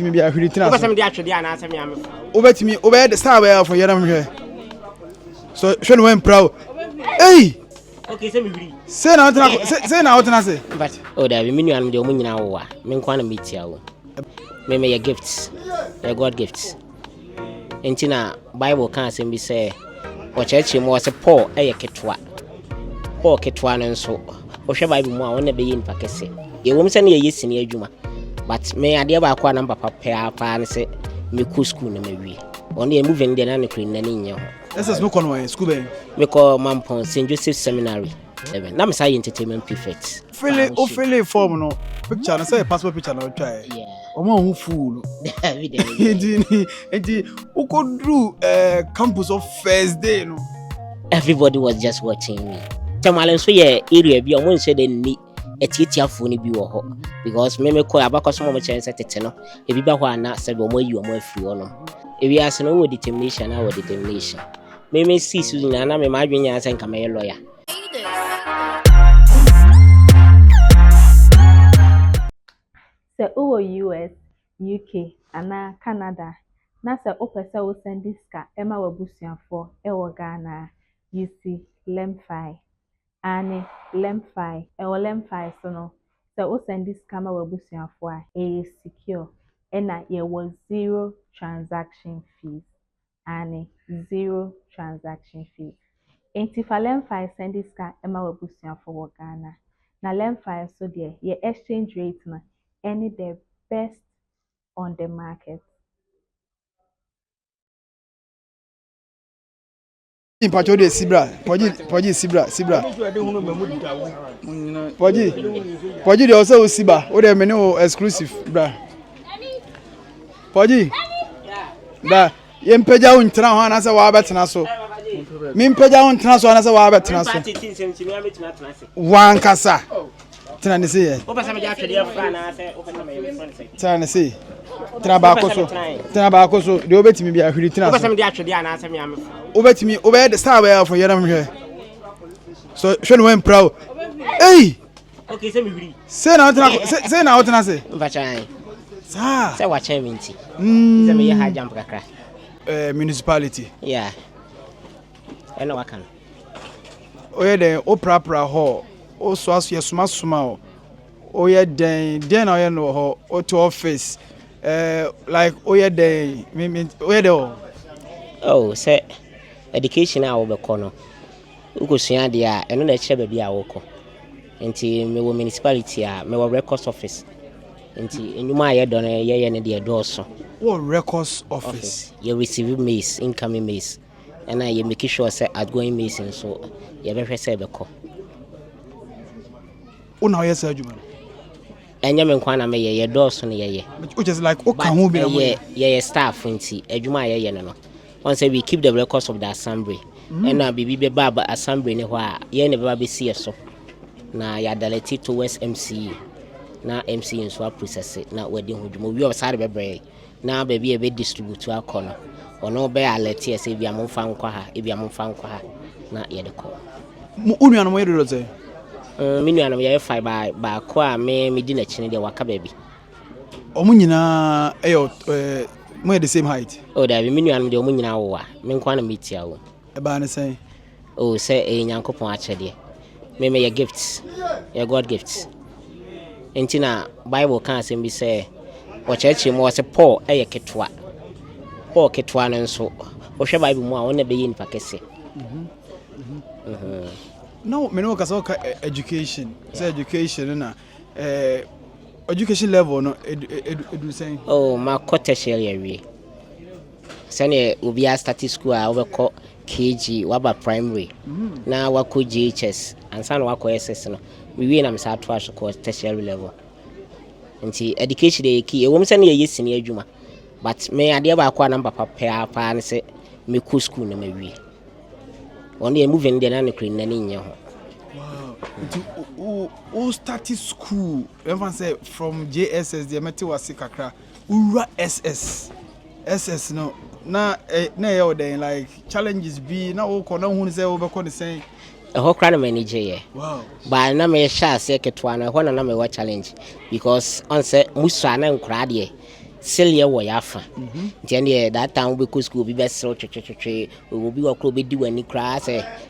Me be a huritina. Oba some dey atwe dey na asem ya me. Obetimi obey the star where for yeram hwe. So shey when proud. Hey! Okay, say me biri. Say na otena say. But oh da be menu anum dey omo nyina wo a. Me nkwa na metia wo. Me your gifts. Your God gifts. Enti na Bible kan asem bi say o chechi mo say Paul ketwa. Paul ketwa no nso. O hwe Bible mu a wona be yi npa kese. Ye wo mse na ye yesini adwuma. But me ade ba kwa na papa pa ne say me ku school na me wi. On dey moving dey na ne krin na nye ho. SS no kono school be. Me call Mampon St. Joseph Seminary. Na me say entertainment prefect. Feel form no. Picture na say passport picture na try. Yeah. Omo hu fool. Enti ukodru campus of first day no. Everybody was just watching me. Tamale so ye area bi omo nse de ni etietiafo ni bi wo ho because me call abakoso mo chere se tete no e bi ba ho ana se be omo ayi omo afiri ho no. E wi ase no wo determination na wo determination. Me see su na me ma adwenya ase nka me lawyer. Se uwo US, UK, ana Canada, na se opese wo send ska ema wabusuafo ewo Ghana, UC Lemfi. Ani Lemfi, ewo Lemfi so no, se wo send ska ma wabusuafo a secure, ena ye was 0 transaction fees. Ani 0 transaction fees. Enti fa Lemfi send ska ema wabusuafo wo Ghana. Na Lemfi so there, ye exchange rate na any the best on the market. Impacho de Sibra. Poji Sibra. Poji de also Siba. O de menu exclusive, bra. Poji. Da yempeja untra ho anasa wa betena so. Mimpeja untra so anasa wa betena so. Wan kasa. Tena ne se ye. Oba some dey atwe dey fra na say oba some your friend say. Tena ne se. Tena ba akoso de obetimi bia hwiri tena so. Oba some dey atwe dey na say me am. Obetimi obey the star where for yeram hwe. So shey when proud. Hey! Okay, say me biri. Say na otena say. Mbachan. Sa. Say wa che minti. Say me high jump kakra. Municipality. Yeah. I know what can. Oye den oprapra ho. O so aso ye suma o ye den na ye no ho o to office like o ye den o ye den oh say education a wo be kono ukosua de a eno na kire ba bi a wo ko enti me wo municipality a me wo records office enti enyuma ye do na ye ne de do so wo records office you receive mails incoming mails and I make sure say outgoing mails so ye be hwese be ko una yes adwuma enya me nkwa na me ye doso ne ye which is like o kan ho bi na ye staff nti adwuma ye no on say we keep the records of the assembly and na bibi be baba assembly ne ho a ye ne baba be see so na ya delete towards MC na MC nso a process na wadi ho dwuma wi o sare bebre na ba bi e be distribute akono ono be alert ye say bia momfa nkwa ha na ye de ko unu anu mo ye do say minu anam ye five ba ko a me di na chine de waka ba bi omu nyina mo the same height oh da bi minu anam de omu nyina wo a me nkwa na metia wo e ba ne say oh say nyankopon a chede me your gifts your God gifts enti na Bible kan asem bi say o chechi mo say Paul ketwa no nso o hwe Bible mu a wona be yi npa kese no me no kasa education say education na education level no edu say oh ma tertiary area sane obi a start school a obekọ KG waba primary na wako GHS ansa na wako SS no we na msa to aso ko tertiary level nti education dey key ewom sane ye yesini adwuma but me ade ba akwa na papa pa ne se me ku school na mawie on dey moving dey na ne krin na nye ho wow who started school everyone say from JSS the meti wasi kakra ura SS no na ye oden like challenges be na wo ko na hu say wo be ko ne say ho kra na manage ye wow ba na me sha se ketwa na ho na me wa challenge because on say musa na nkra de Celia wo yafa nti ene that time we go school be best so twetwetwe we be work be di wani class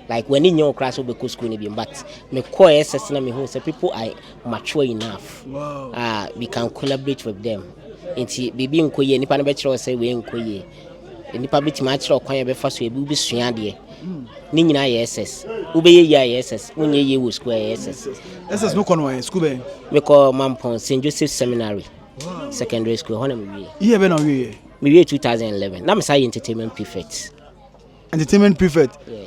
like when you class we go school ni bi but me call SS na me who say people are mature enough. Wow. We can collaborate with them nti bibi nkoye nipa na be kire say we nkoye nipa bit ma kire okwan be fa so e bi sua de ni nyina ye SS wo be ye SS unye ye wo school SS SS no kono school be me call Mampon St Joseph Seminary. Wow. Secondary school, honor me. Yeah, be now we. Me 2011. Now me say entertainment prefect. Entertainment prefect. Yeah.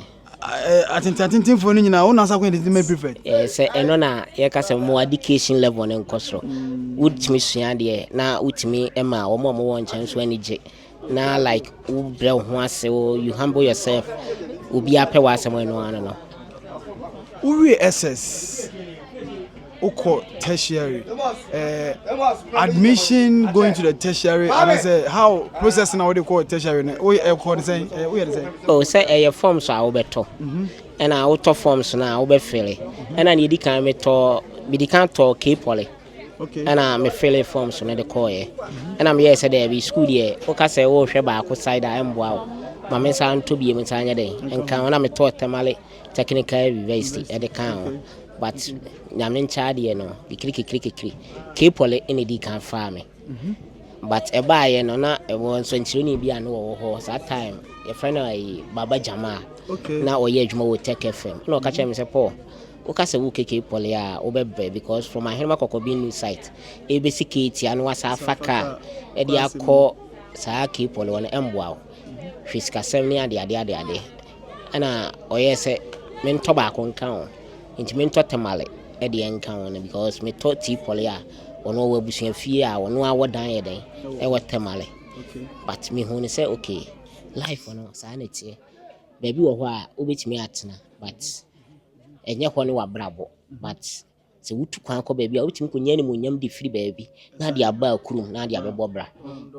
I think for you now. Una sa ko entertainment prefect. Yeah, say eno na ye ka say more education level na nkosro. Wutimi sua de na wutimi ema omo mo won chan so ani je. Na like wo bre ho ase you humble yourself. Obi apɛ wa asɛm eno ano no. We SS. Oko tertiary admission going to the tertiary and I say how processing how they call it tertiary we call the same we the same oh say your forms are obeto and auto forms na obefile and I need kan me can to K poly okay and I me fill forms na the call and I'm here say there be school there o ka say wo hwe ba ko side am boa ma me san to be me tanya den and kan na me to temale technical university at the kan but nyamen chade no kikiri K-poly any can farm but e buy no na e won so nchironi bia no wo ho that time your friend Baba Jama okay na oye adwuma wo Tech FM no ka chere me say Paul o ka say wo K-poly a wo bebe because from my hema kokobi new site e be security anu wasa faka e dia akọ sa K-poly won emboa fiska sem ni ade ana oye say men to ba ko nkan nti me ntotemale e de enka won because me to T-poly a ono wa busuan fie a ono awodan ye den e wotemale okay but me hu ni say okay life ono sa na tie baby wo ho a obetimi atena but enye ho ne wa brabo but se wutu kwan ko baby a obetimi ko nyane mu nyam de firi baby na de aba akurum na de abebo bra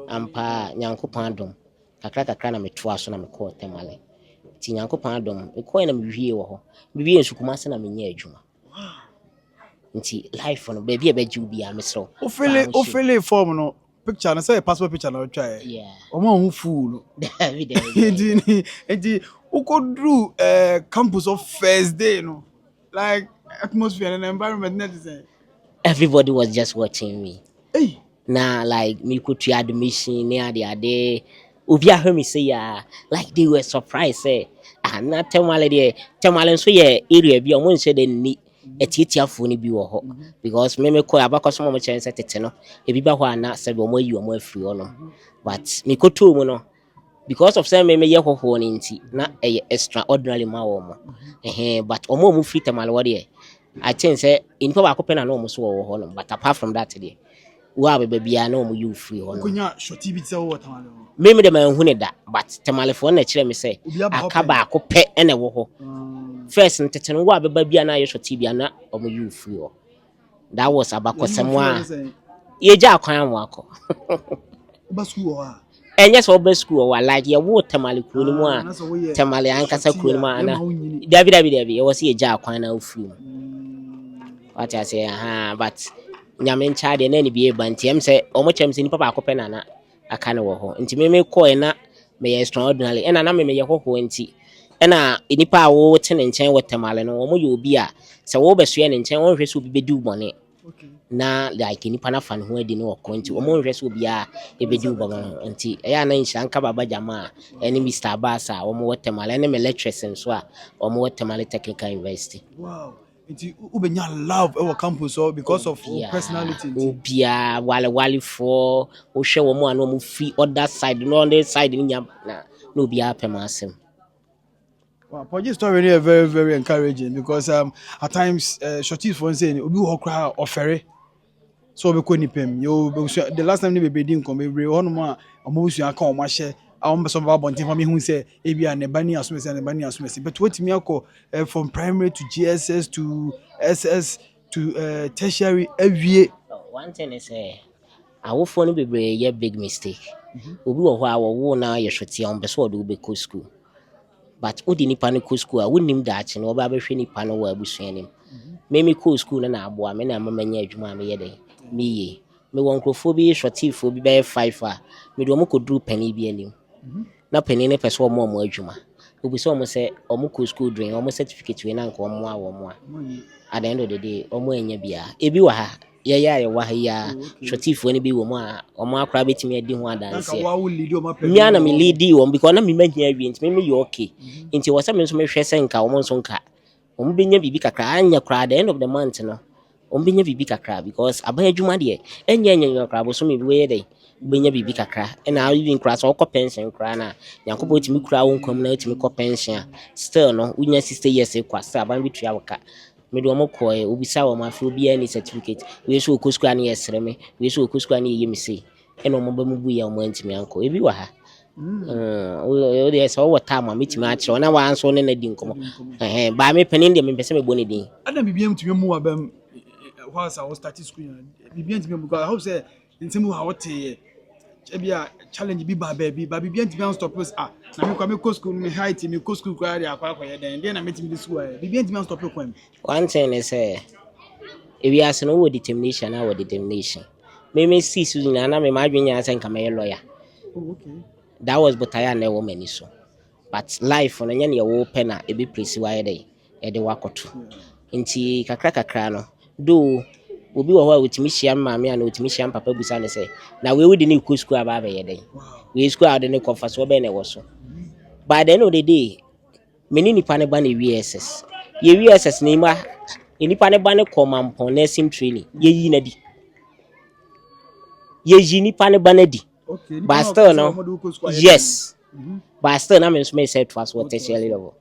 ampa nyankopon adom kakra na metoa so na me ko temale ti nyankopon adom me ko na me wie wo ho me wie nsukuma se na me nya adwuma nti life no baby e beji ubi a mesro o fele form no picture na say passport picture na try yeah o ma hu fool enti ukodru campus of first day no like atmosphere and environment net is everybody was just watching me hey na like me could to admission near the ade obi a hear me say yeah like they were surprised say na temale so ye area bi o mo nse de ni etietiafo ni bi wo ho because me call abakoso mo chen say tete no ebi ba ho ana se bo mo yi o mo afiri ho no but me ko to mu no because of say me ye hoho ni nti na extraordinary ma wo mo but o mo free temale wo de I think say in ba ko pena no mo so wo ho no but apart from that dey wa be bia na o mo you free ho no konya shoti bi tse wo tamale me de man hu ne da but temalefo na kire me say aka ba ko pe ene wo ho first ntete no wa beba bia na ye shoti bia na o mo you free ho that was abakosem a ye ja akwan am akọ ba school ha enye so ba school wa like ye wo temale kuro ni mu a temale ankasa kuro ni mu ana dabi ye wo se ye ja akwan na free what I say but nyame ncha de na ni bi e bantiam se o mo chem se ni papa akọ pe na aka ne wo ho nti me call na me extraordinary ena na me ye ho nti ena enipa a wo te ne nchen wetemale no wo mo ye obi a se wo besue ne nchen wo hwe se obi bedi ubone okay na like enipa na fa ne ho adi ne wo ko nti wo mo hwe se obi a e bedi ubone nti eya na nhyira nka Baba Jama eni Mr. Abasa wo mo wetemale ene me lecturers nso a wo mo wetemale technical university wow Inti ubenya love our campus or because of personality obia wale for o hwe wo mo ano mo free other side no on the side ni nyam na obia pemasem. Wow, but this story is very very encouraging because at times shorties for saying obi ho kra ofere so be ko nipem yo the last time ni be din ko be bre hono ma omobusu aka o ma hye awon so ba bontin fa me hu say e bia ne bani asumese but what me akọ from primary to GSS to SS to tertiary awie one thing is awofo no bebre ye big mistake obi wo ho a wo na ye hwete on be so do be ko school but odi nipa no ko school a wonim daache no oba be hwe nipa no wa abusuanim me ko school na abo a me na mama nya adwuma me ye den me me won krofo bi shortifo bi be 5 a me do mo kodru pani bi anim na pani ne pese omo adwuma obi so omo se omo ko school drain omo certificate we na nko omo a omo a at the end of the day omo enya bia ebi wa ha ye ya wa ha ya shortifo ne bi wo mo a omo akra betimi adi ho adanse me ana me lead wo because na me mahia awie ntimi me yo okay nti wo se me so me hwɛ se nka omo so nka omo benya bibi kakra anya kra at the end of the month no ombenya bibi kakra because aban adwuma de enya kakra bo so me we dey benya bibi kakra na even kra so ko pension kra na yankopɔ timi kura wo nkom na timi ko pension still no unya 60 years kwasa aban bi tua waka me do mo ko e obisa wo ma fi obi any certificate we so okosku ani yesere me we so okosku ani yemi sei eno mo ba mu bu ya mo antimi anko ebi wa ha o de so wo time ma mitimi a kire na wa anso ne na di nkomo ba me penin de me pese me boni din adam bibiem timi mu abam whilst I was starting school bibiem timi because I hope say ntemu ha wote ebia challenge bi ba bibiem timi stop us na me kwa me school me height me school kwa ya akwa ye den na metimi di school bibiem timi stop kwa me one thing is if you ask no determination na determination me see so na me ma adwenya say nka me lawyer. Okay. That was but I na woman so but life on nya ne wo pe na e be presi wa ye dey e de wakoto nti kakra no do obi wo ho a otimi hia maame a na otimi hia papa busa ne say na we wudi ne ko school aba ye dey we school out ne kofa so be na wo so by the end of the day meni nipa ne ba na WSS ye WSS ne ma nipa ne ba ne command nursing training ye yi na di ye yi nipa ne ba na di. Okay, but still no yes but still na me so me say twas what tertiary level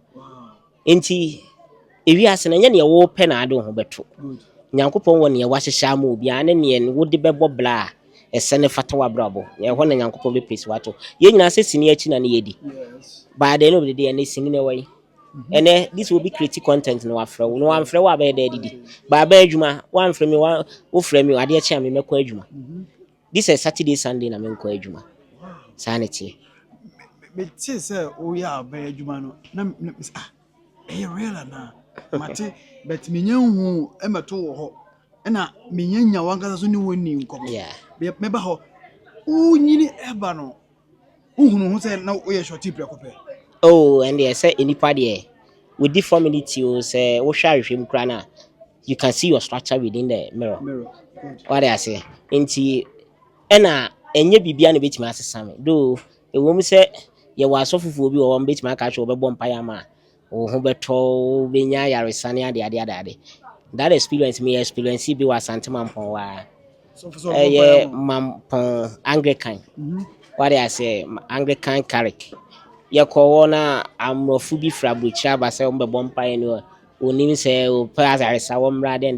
enti ewi ase na nya ne wo pe na ade ho beto nyankopon wo ne wa hyehya ma obi ane ne wo de bebo bla ese ne fata wa brabo ne ho na nyankopon be pesi wato ye nyina se sini achi na ne yedi by the end of the day ne sini ne wai ene this will be creative content no afre wo no amfre wo aba de didi ba ba adwuma wo amfre me wo frɛ me ade achi me mekɔ adwuma. This is Saturday, Sunday, na menko adwuma. Sanity. Me say oh yeah, ba adwuma no. Na real na. Mate but me hu emeto wo ho. Na me nya wankasa so ni woni nkomo. Yeah. Me ba ho. Unyini eba no. Uhunu ho say na wo ye shorty prekope. Oh, and they say enipa there. With deformity you say wo hwa hwem kra na. You can see your structure within the mirror. What I say. Enti ena enye bibia na betimi asesa me do ewom se ye wa asofufu obi wo betimi aka che obebo mpaya ma wo ho beto benya yaresane ade that experience me experience bi wa Santema Mpon wa Mampon Anglican what I say Anglican Carrick ye ko na amrofu bi frabucha ba se ombebo mpaya ni onim se o pass aresa wo mra den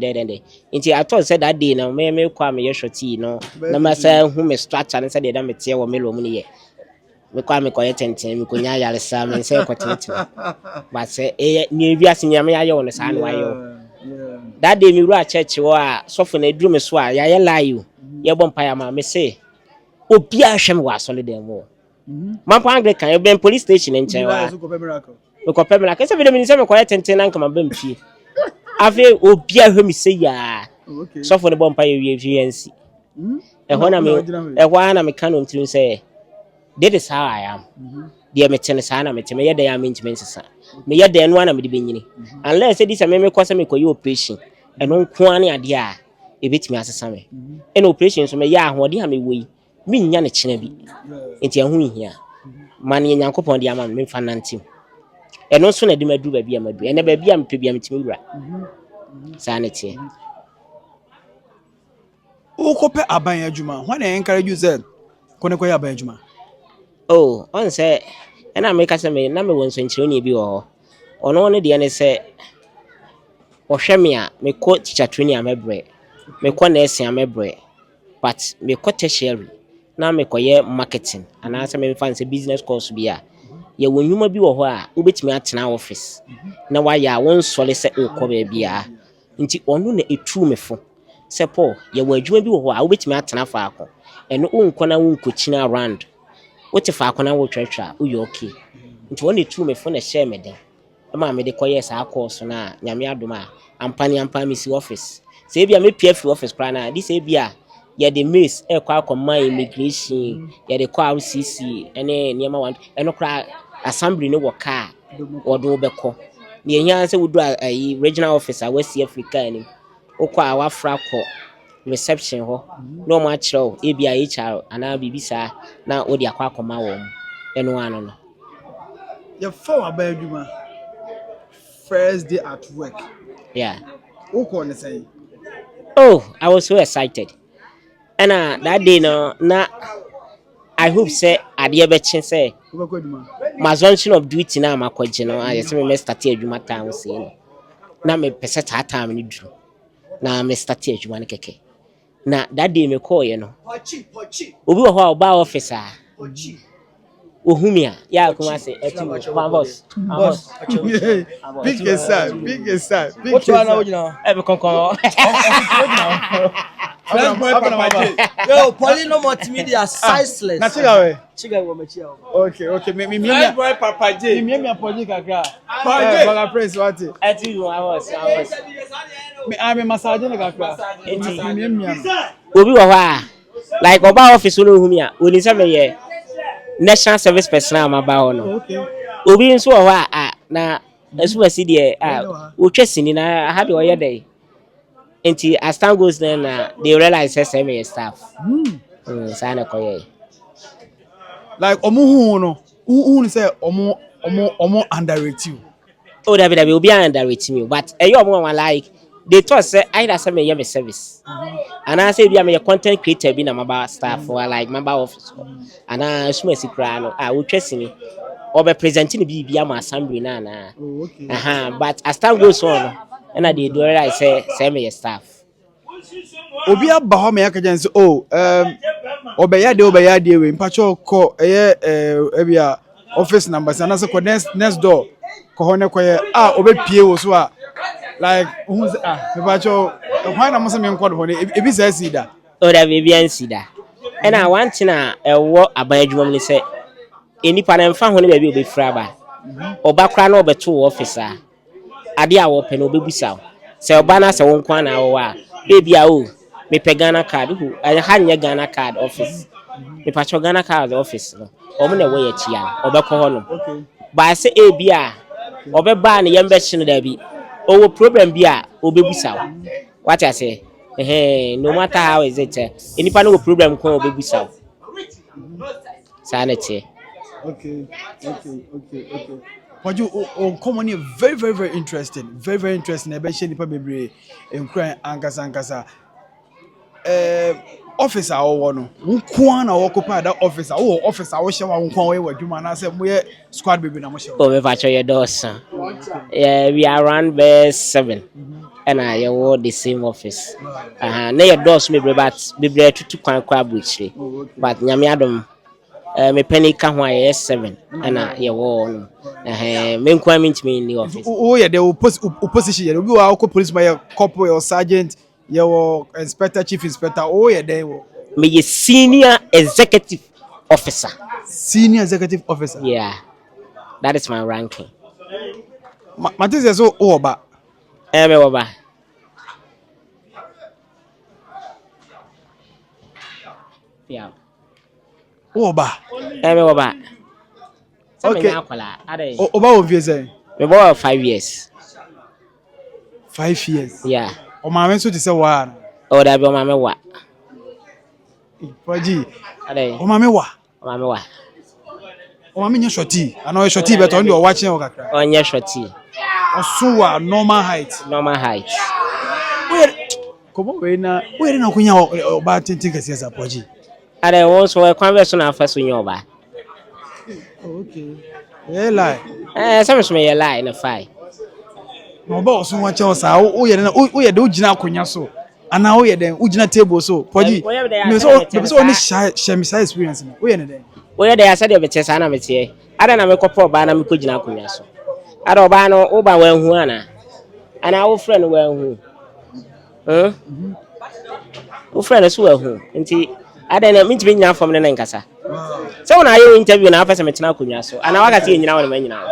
nti I thought said that day na me kwa me shorty no na ma say hu me structure ne say dey da me tie wo me lo mu ne ye me kwa me koye tenten me konya aresa me say ko tenten but say ni evi asenya me aye wo no sa na wa yo that day me ru a church wo a sofo na edru me so a ya ye live ye bom pa ya ma me say obi a hwem wa solid dem wo Mampo Anglican you been police station nchen wa ko pemela kese video mi se me koye tenten na nkama bam fie ave obi a hwemi se ya so for the bomb ye VNC ehona na me canon tin say this is how I am dear me ten sa na me ye dey am intimate sa me ye dey no na me de benyini unless say this me kwase me koye operation eno nko ane ade a ebetimi asesa me eno operation so me ya ahode ha me woi me nya ne kina bi enti ahu hia man ye nyankopon de ama me fa nantim eno so na de madu ba bia madu ene ba bia mpe bia metimi wura sanity o kope aban adwuma when I encourage you say kone koye aban adwuma oh on say ena me ka say me na me wonso nchire ni bi wo ono ne de ne say o hwe me a me ko teacher training amebre me ko na esi amebre but me ko tertiary na me koye marketing ana say me fancy business course bi a ye wonwuma bi wo ho a obetimi atena office na wa ya won sole se ukọ ba bia nti onu na etu mefo se Paul ye wadwuma bi wo ho a obetimi atena faako eno unkọ na unkochina around wote faako na wo twetwa uyo okay nti won etu mefo na share me den ma me de koye sa course na nyame adoma ampani mi si office se bia me pia fi office pra na di se bia ye the miss e kwa akoma immigration ye the kwa RCC ene niema wan eno kra assembly no wo car wo do beko ne ehia se wudu ayi regional officer West Africa ni okwa awafra ko reception ho no ma kire e bia HR ana bibisa na odi akwa akoma wo eno ano no your phone about adwuma first day at work yeah who can say oh I was so excited and that day no na I hope say ade be chen say my assumption of duty na makwaje no I say me start adwuma time say no na me pese time ni duru na me start adwuma ne keke na that day me call ye no obi wo ho ba officer ohumia ya kuma say my boss big sir what one now now e be konkon yo Poleeno Multimedia sizeless na chiga wo mechi okay me boy papa J me apoji kakra baga press what ati I was me massage na kakra me obi wo ho like oba office no ohumia oni say me ye national service personnel ma ba ho no okay obi nso wo ho na asumasi de wo twesini na ha de oye dey enti as time goes then they realize say me staff say na koye like omo hu say omo underrate you oh that be obi underrate me but you omo one like they thought say either say me service and I say be am content creator bi na maba staff or like member office and asumasi kra no wo twesini obe presenting bi am assembly na okay but as time goes on and they do realize say me staff obi aba ho me yakajan say obeya de we mpacho ko ebia office number sana say ko next door ko hone ko ye obepie wo so like who say mpacho why na mo say me nko do hone ebi say sida o da be bian sida and I want na ewo aban adwuma ni say enipa na mfa ho ne ba bi obefra ba oba kra na obeto officer ade a wo pe na obebusa say oba na say won kwa na wo bia me pe Ghana card who ha nye Ghana card office me pacho Ghana card office no omo na we ya chia obekọ ho no ba say bia obeba na yembe chi no da bi owo problem bia obebusa what I say no matter how is it enipa no problem ko obebusa sanity okay but you common very interesting very interesting e be shey nipa bebre enkran ankasa officer wo no nko na wo kopa that officer wo officer wo hye wa nko wo wadwuma na say moye squad baby na mo hye o me pacho ye dosa we are around base 7 and I wo the same office na ye dos me bebre tutu kwan kwa buchire but nyame adom me penny ka ho aye 7 and ye wo no me nkwa me in the office ye the opposition ye obi wa ko police by corporal or sergeant ye wo inspector chief inspector ye there me ye senior executive officer yeah that is my ranking Matis is so oba me oba yeah oba me oba okay oba wo vie say me boy 5 years 5 years yeah o ma men so ti say wa o da bi o ma me wa Faji ade o ma me wa o ma me nya shorty ana o shorty beto ndi o watching o kakra o nya shorty o so wa normal height komo we na kunya o ba tintin kase za Faji ade won so e kwan be so na afa so nya o ba okay lie some me ye lie na fine no ba o so wa che o sa o ye na o ye de o gina akonya so ana o ye den o gina table so Faji me so oni share experience na o ye ne den o ye de asa de bete sa na mete ada na me kopo ba na me ko gina akonya so ada oba no o ba wa hu ana wo friend wa hu wo friend so wa hu nti ada na mitimi nya fam ne nkasa se wona ayo interview na afese metena akonya so ana wakati enyina wona manyina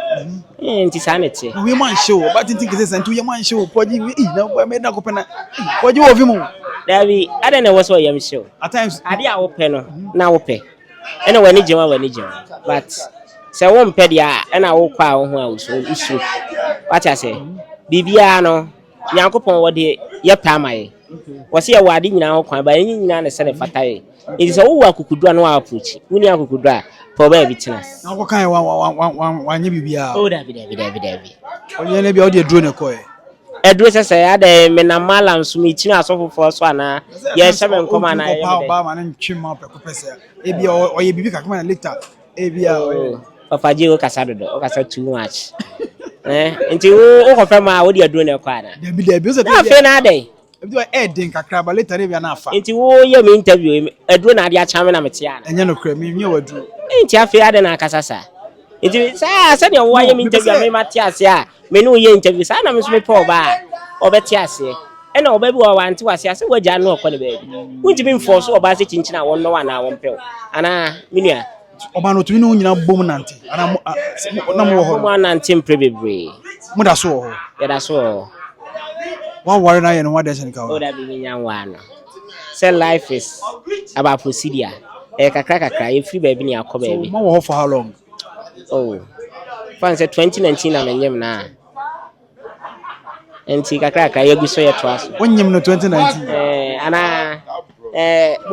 nti sanete we man show but tintin kese santu ye man show Faji we na me na ko pena Faji wo vi mu Dabi, I don't know what's what I'm sure. At times, I did our pen now pay. And when you but say one pedia and I will call who else issue. What I say, Bibiano, Yankopon, what the Yapamai was here warding now, by any none send a fatai. It is all work could do no approach. We never could do for baby tennis. now what kind of one you be out? Oh, David. Or you never audio drone a coy. Edward say, I had a malam summit, you so for one. Yes, 7 command. Barman and trim up a professor. Maybe or you be come and later. Abia. Papa Gio Casado, or Casa too much. Until you confirm what you're doing a quarter. There be the abuse of Fair day. if you are adding a crab, later maybe an alpha. Into your interview, Edward Nadia Chaman Amatiana. And you know, cream, you would do. Ain't you fair than a Casasa? It is, I said, your why interview, Matthias, yeah. Menu interviews, I am Miss Paul Bar, or Betias. And all baby want to us, I said, what you know, baby. Would you been forced or by sitting in one no one hour pill? And Minia. Obano to know you know, Bomananti. And I'm no more one and Tim Privy. Mother saw. Yeah, that's all. One warrior and one doesn't go. Oh, that be young one. Say life is about procedure. A cracker cry, free baby near Kobe. More for how long? Oh, fancy 2019, I'm in him now. And take a cracker, you'll be so your trust. When you know 2019. And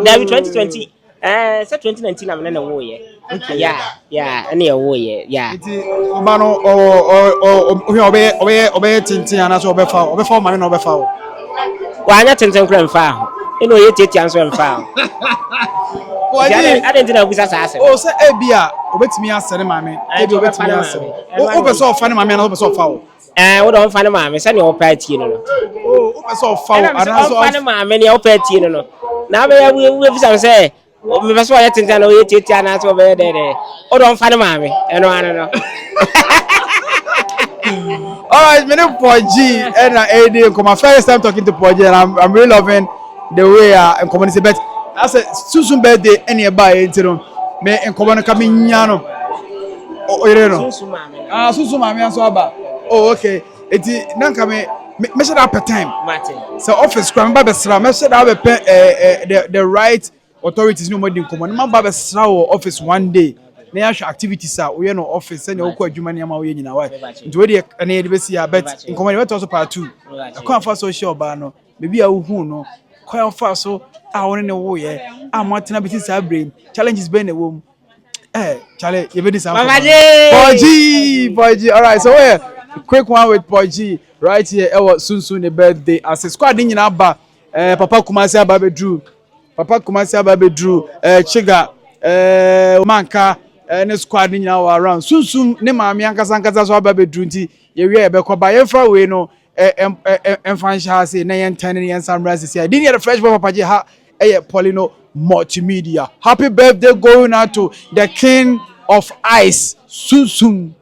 there be 2020. Say 2019, I'm in a war. Yeah, any a war. Yeah. Obano or obey Tintin and as before my no before. Why not 10 grand foul? You know, you take answer and foul. I didn't know who's assassin. Oh, say Abia, obey me as a mammy. I do bet me as over so funny, my man, over so foul. And what don't find a mammy, send your party, you know. Oh, over so foul, and I saw find a mammy, your party, you know. Now we will say. That's why I think I know it and that's over there. Oh, don't find a mammy. And I don't know. All right, my name is G and AD. My first time talking to Poji, and I'm really loving the way I'm communicating. But I said, soon birthday, any buy into them. Me and Commander Caminiano. Oh, you know. Susu Mammy and Swaba. Oh, okay. It's Nankame. Measure up a time. So, office crime, Babasra, measure up the right authorities no more than command. My Babasra office one day. Na ya activities are we no office and you adwuma ne ma we nyina wa nti we dey na ye dey besi ya bet in command we to so part 2 akwa fa social ba no bebi a hu no kwa fa so a won ne wo ye a mo tena biti sa brain challenges be na wo chale ye be dis am Poji all right so we quick one with Poji right here e soon the birthday as a squad nyina ba papa Kumasi ababedru Chiga Manka ne squad ni nyina wa around sunsun ne maami ankasa so ababedru nti ye wie e be ko ba ye fra we no enfan say na yen tan ne yen samra say din ye the fresh boy papa je ha Poleeno Multimedia. Happy birthday going out to the king of ice sunsun.